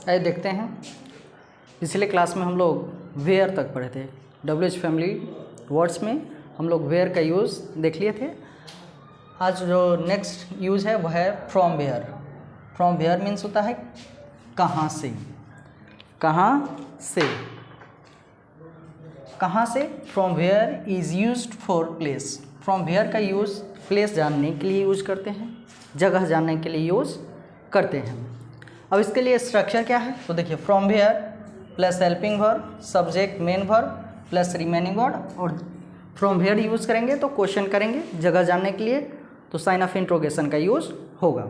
आइए देखते हैं। पिछले क्लास में हम लोग वेयर तक पढ़े थे। WH फैमिली वर्ड्स में हम लोग वेयर का यूज़ देख लिए थे। आज जो नेक्स्ट यूज़ है वह है from where. From where means होता है कहाँ से। कहाँ से, कहाँ से। From where is used for place. From where का यूज़ प्लेस जानने के लिए यूज़ करते हैं, जगह जानने के लिए यूज़ करते हैं। अब इसके लिए स्ट्रक्चर क्या है तो देखिए, from where plus helping verb, subject main verb plus remaining word. और फ्रॉम वेयर यूज़ करेंगे तो क्वेश्चन करेंगे जगह जानने के लिए, तो साइन ऑफ इंट्रोगेशन का यूज़ होगा।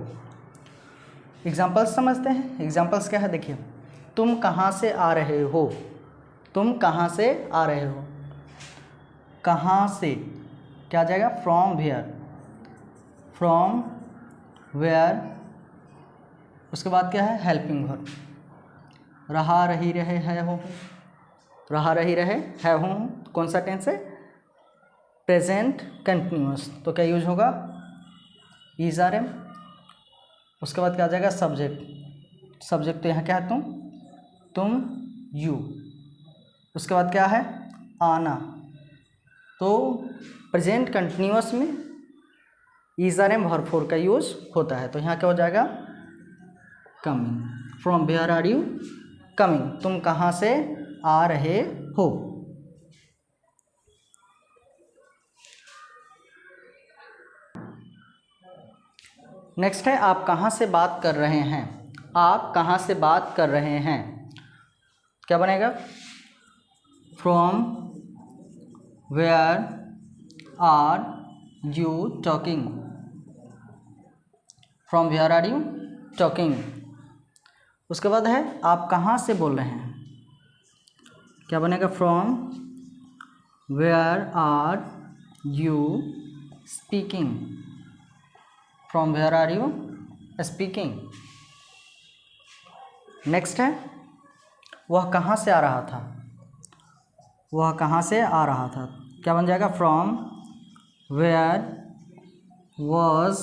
एग्जाम्पल्स समझते हैं। एग्जाम्पल्स क्या है देखिए, तुम कहाँ से आ रहे हो। तुम कहाँ से आ रहे हो। कहाँ से क्या आ जाएगा, फ्रॉम वेयर। फ्रॉम वेयर, उसके बाद क्या है, हेल्पिंग वर्ब। रहा रही रहे है हो, रहा रही रहे है हो, कौन सा टेंस है, प्रेजेंट कंटिन्यूअस, तो क्या यूज होगा, इज आर एम। उसके बाद क्या आ जाएगा, सब्जेक्ट। सब्जेक्ट तो यहाँ क्या है, तुम यू। उसके बाद क्या है, आना। तो प्रेजेंट कंटिन्यूअस में is are am verb four का यूज होता है, तो यहाँ क्या हो जाएगा, coming. From where are you coming, तुम कहाँ से आ रहे हो। नेक्स्ट है आप कहाँ से बात कर रहे हैं। आप कहाँ से बात कर रहे हैं, क्या बनेगा, from where are you talking. From where are you talking. उसके बाद है आप कहाँ से बोल रहे हैं, क्या बनेगा, from where are you speaking. From where are you speaking. Next है वह कहाँ से आ रहा था। वह कहाँ से आ रहा था, क्या बन जाएगा, from where was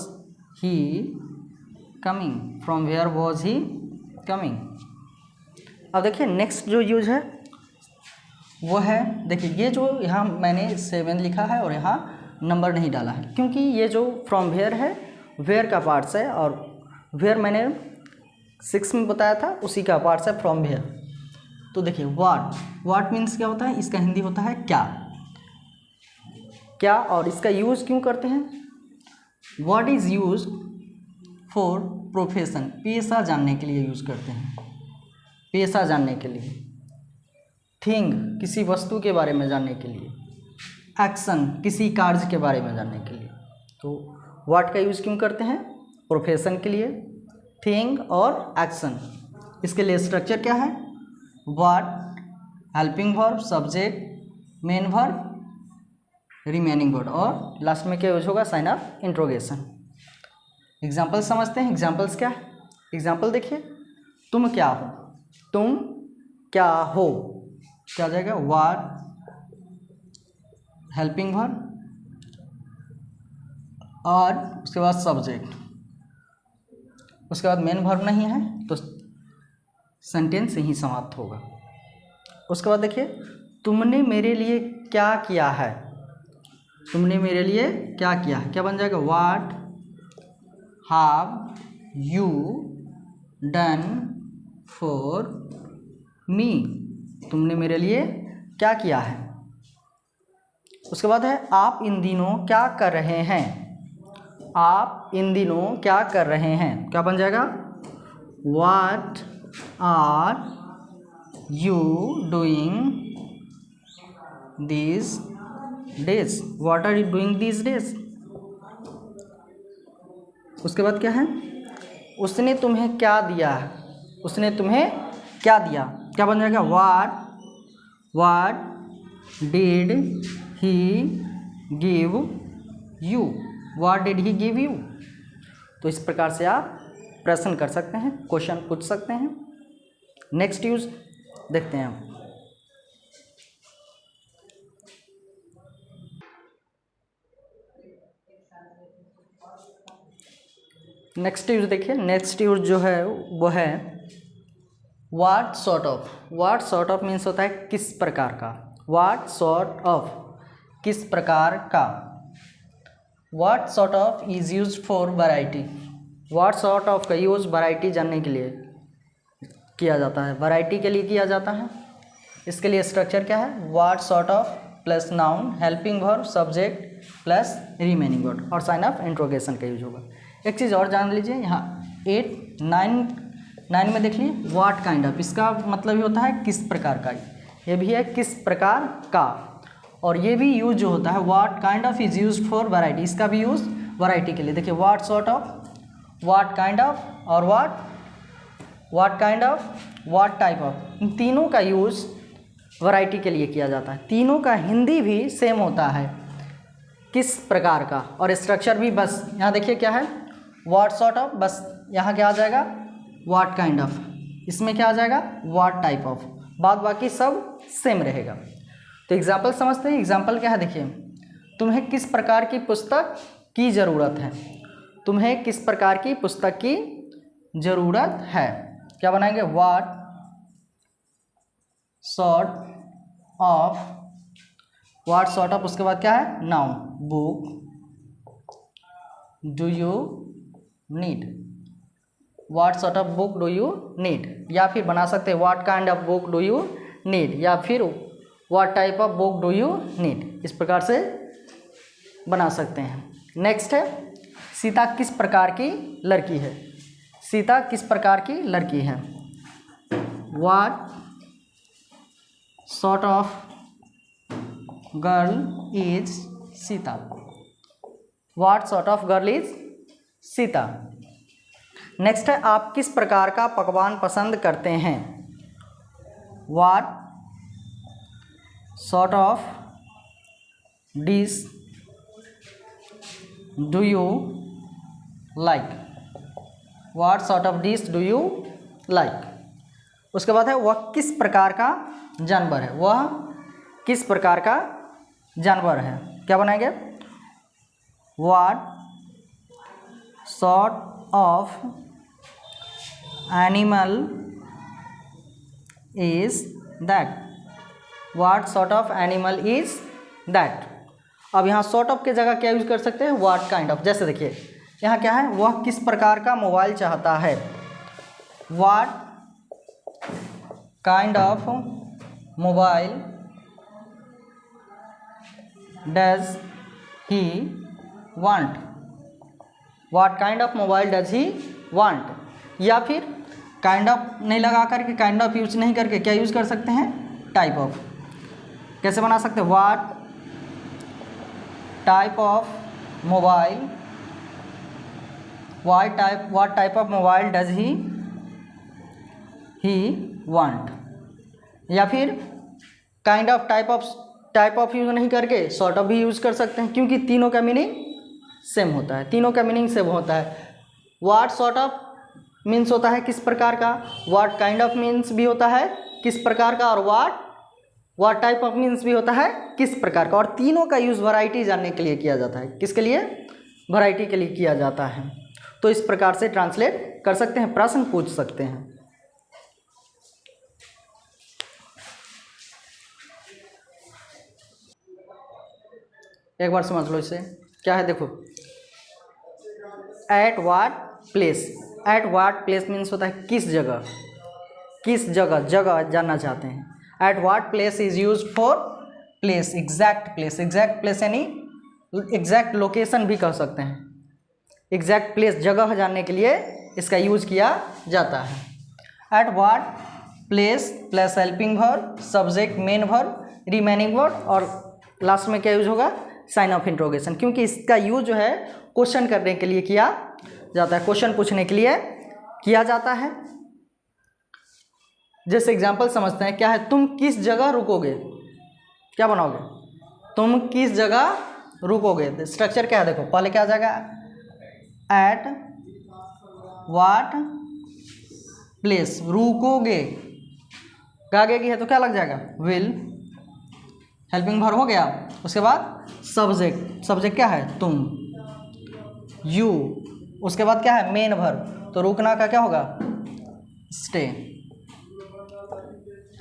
he coming. From where was he coming. अब देखिए नेक्स्ट जो यूज है वो है, देखिए ये जो यहाँ मैंने 7 लिखा है और यहाँ नंबर नहीं डाला है, क्योंकि ये जो फ्रॉम वेयर है वेयर का पार्ट्स है, और वेयर मैंने 6 में बताया था उसी का पार्ट्स है फ्रॉम वेयर। तो देखिए वाट मीन्स क्या होता है, इसका हिंदी होता है क्या। क्या, और इसका यूज़ क्यों करते हैं, what is use for profession, पेशा जानने के लिए यूज़ करते हैं, पेशा जानने के लिए। थिंग, किसी वस्तु के बारे में जानने के लिए। एक्शन, किसी कार्य के बारे में जानने के लिए। तो व्हाट का यूज़ क्यों करते हैं, प्रोफेशन के लिए, थिंग और एक्शन। इसके लिए स्ट्रक्चर क्या है, what, helping verb, subject main verb, remaining word, और लास्ट में क्या यूज होगा, साइन ऑफ इंट्रोगेशन। एग्जाम्पल समझते हैं। एग्जाम्पल्स क्या है, एग्जाम्पल देखिए, तुम क्या हो। तुम क्या हो, क्या आ जाएगा, व्हाट, हेल्पिंग वर्ब और उसके बाद सब्जेक्ट। उसके बाद मेन वर्ब नहीं है तो सेंटेंस यहीं समाप्त होगा। उसके बाद देखिए, तुमने मेरे लिए क्या किया है। तुमने मेरे लिए क्या किया है, क्या बन जाएगा, what have you done for me. तुमने मेरे लिए क्या किया है। उसके बाद है आप इन दिनों क्या कर रहे हैं। आप इन दिनों क्या कर रहे हैं, क्या बन जाएगा, what are you doing these days. What are you doing these days. उसके बाद क्या है, उसने तुम्हें क्या दिया है। उसने तुम्हें क्या दिया, क्या बन जाएगा, what did he give you. What did he give you. तो इस प्रकार से आप प्रश्न कर सकते हैं, क्वेश्चन पूछ सकते हैं। नेक्स्ट यूज देखते हैं। नेक्स्ट यूज देखिए, नेक्स्ट यूज जो है वो है what sort of. What sort of means होता है किस प्रकार का। व्हाट सॉर्ट ऑफ, किस प्रकार का। What sort of is use for variety. What sort of का यूज वैरायटी जानने के लिए किया जाता है, वैरायटी के लिए किया जाता है। इसके लिए स्ट्रक्चर क्या है, what sort of plus noun, helping verb, subject plus remaining word और साइन ऑफ इंट्रोगेशन का यूज होगा। एक चीज़ और जान लीजिए, यहाँ 8, 9 में देख लीजिए व्हाट काइंड ऑफ, इसका मतलब ही होता है किस प्रकार का। ये भी है किस प्रकार का, और ये भी यूज जो होता है what kind of is use for variety, इसका भी यूज वैरायटी के लिए। देखिए what sort of, what kind of और what kind of, what type of, इन तीनों का यूज वैरायटी के लिए किया जाता है। तीनों का हिंदी भी सेम होता है, किस प्रकार का, और स्ट्रक्चर भी बस यहाँ देखिए क्या है, व्हाट सॉर्ट ऑफ, बस यहाँ क्या आ जाएगा व्हाट काइंड ऑफ, इसमें क्या आ जाएगा व्हाट टाइप ऑफ, बाद बाकी सब सेम रहेगा। तो एग्जाम्पल समझते हैं। एग्जाम्पल क्या है देखिए, तुम्हें किस प्रकार की पुस्तक की ज़रूरत है। तुम्हें किस प्रकार की पुस्तक की ज़रूरत है, क्या बनाएंगे what sort of, what sort of, उसके बाद क्या है noun, book do you need, what sort of book do you need, या फिर बना सकते हैं what kind of book do you need, या फिर what type of book do you need, इस प्रकार से बना सकते हैं। नेक्स्ट है सीता किस प्रकार की लड़की है। सीता किस प्रकार की लड़की है, what sort of girl is Sita, what sort of girl is Sita. Next है आप किस प्रकार का पकवान पसंद करते हैं, what sort of dish do you like, what sort of dish do you like. उसके बाद है वह किस प्रकार का जानवर है, वह किस प्रकार का जानवर है, क्या बनाएंगे what sort of animal is that, what sort of animal is that. अब यहाँ सॉर्ट ऑफ के जगह क्या यूज कर सकते हैं व्हाट काइंड ऑफ। जैसे देखिए यहाँ क्या है, वह किस प्रकार का मोबाइल चाहता है, what kind of mobile does he want, what kind of mobile does he want. या फिर काइंड ऑफ नहीं लगा करके, काइंड ऑफ यूज नहीं करके क्या यूज कर सकते हैं टाइप ऑफ। कैसे बना सकते हैं what type of mobile, what type of mobile does he want. या फिर kind of type of use नहीं करके सॉर्ट ऑफ भी यूज कर सकते हैं, क्योंकि तीनों का मीनिंग सेम होता है, तीनों का मीनिंग सेम होता है। व्हाट सॉर्ट ऑफ मीन्स होता है किस प्रकार का, व्हाट काइंड ऑफ मीन्स भी होता है किस प्रकार का, और व्हाट टाइप ऑफ मीन्स भी होता है किस प्रकार का। और तीनों का यूज़ वैरायटी जानने के लिए किया जाता है, किसके लिए वैरायटी के लिए किया जाता है। तो इस प्रकार से ट्रांसलेट कर सकते हैं, प्रश्न पूछ सकते हैं। एक बार समझ लो इसे क्या है, देखो at what place, at what place means होता है किस जगह, किस जगह, जगह जानना चाहते हैं। At what place is use for place, exact place, exact place यानी एग्जैक्ट लोकेशन भी कह सकते हैं। एग्जैक्ट प्लेस जगह जानने के लिए इसका यूज किया जाता है। At what place plus helping verb, subject main verb, remaining word, और लास्ट में क्या यूज होगा साइन ऑफ इंट्रोगेशन, क्योंकि इसका यूज जो है क्वेश्चन करने के लिए किया जाता है, क्वेश्चन पूछने के लिए किया जाता है। जैसे एग्जाम्पल समझते हैं क्या है, तुम किस जगह रुकोगे, क्या बनाओगे तुम किस जगह रुकोगे। स्ट्रक्चर क्या है देखो, पहले क्या आ जाएगा एट व्हाट प्लेस, रुकोगे आगे की है तो क्या लग जाएगा विल, हेल्पिंग वर्ब हो गया। उसके बाद सब्जेक्ट, सब्जेक्ट क्या है तुम, यू उसके बाद क्या है मेन वर्ब, तो रुकना का क्या होगा stay.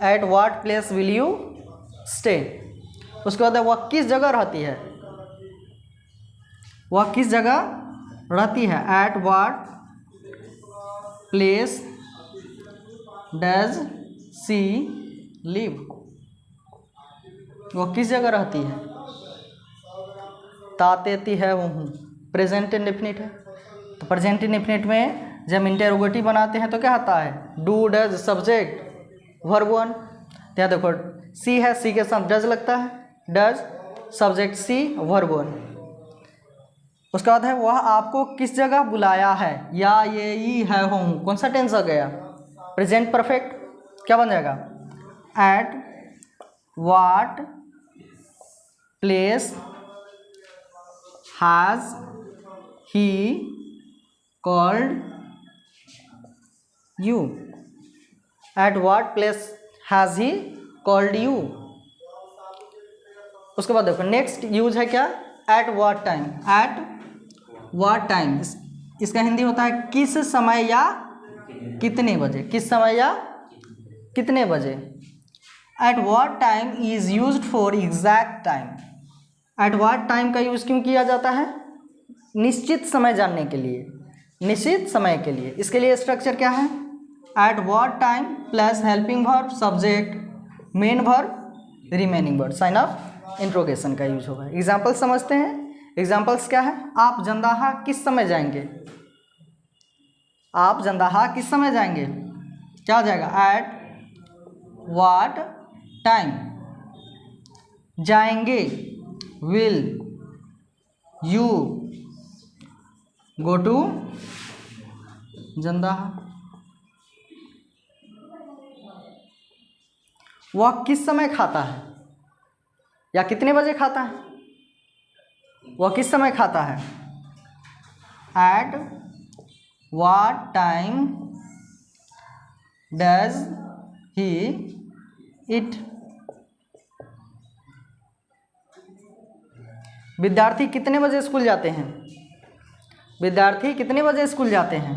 At what place will you stay. उसके बाद वह किस जगह रहती है, वह किस जगह रहती है। At what place does she live, वह किस जगह रहती है। तातेती है वो हूँ, प्रेजेंट इंडेफिनिट है, तो प्रेजेंट इंडेफिनिट में जब इंटेरोगेटिव बनाते हैं तो क्या आता है do does subject verb one. यहाँ देखो सी है, सी के साथ डज लगता है, डज सब्जेक्ट सी वर्ब वन। उसके बाद है वह आपको किस जगह बुलाया है, या ये ही है हूँ, कौन सा टेंस आ गया प्रेजेंट परफेक्ट, क्या बन जाएगा at what place has he called you. At what place has he called you. उसके बाद देखो नेक्स्ट यूज है क्या eight what time. Eight what time इसका हिंदी होता है किस समय या कितने बजे, किस समय या कितने बजे। Eight what time is used for exact time. Eight what time का यूज़ क्यों किया जाता है, निश्चित समय जानने के लिए, निश्चित समय के लिए। इसके लिए स्ट्रक्चर क्या है at what time plus helping verb subject main verb remaining verb sign of interrogation का यूज होगा। एग्जाम्पल समझते हैं। एग्जाम्पल्स क्या है, आप जंदाहा किस समय जाएंगे, आप जंदाहा किस समय जाएंगे, क्या हो जाएगा एट व्हाट टाइम जाएंगे will you go to Jandaha. वह किस समय खाता है या कितने बजे खाता है, वह किस समय खाता है at what time does he it. विद्यार्थी कितने बजे स्कूल जाते हैं, विद्यार्थी कितने बजे स्कूल जाते हैं।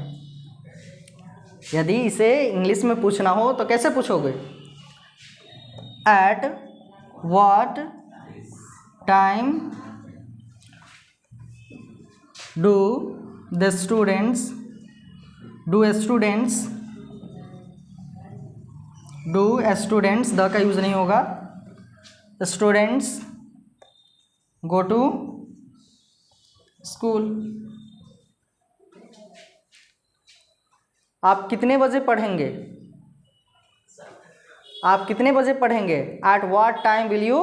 यदि इसे इंग्लिश में पूछना हो तो कैसे पूछोगे eight what time do the students the का यूज़ नहीं होगा, स्टूडेंट्स गो टू स्कूल। आप कितने बजे पढ़ेंगे, आप कितने बजे पढ़ेंगे eight what time will you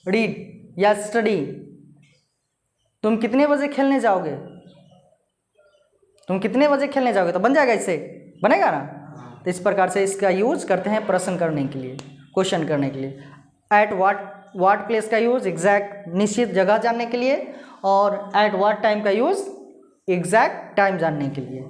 read या स्टडी। तुम कितने बजे खेलने जाओगे, तुम कितने बजे खेलने जाओगे, तो बन जाएगा, इससे बनेगा ना। तो इस प्रकार से इसका यूज करते हैं प्रश्न करने के लिए, क्वेश्चन करने के लिए। एट व्हाट प्लेस का यूज एग्जैक्ट निश्चित जगह जानने के लिए, और एट व्हाट टाइम का यूज एग्जैक्ट टाइम जानने के लिए।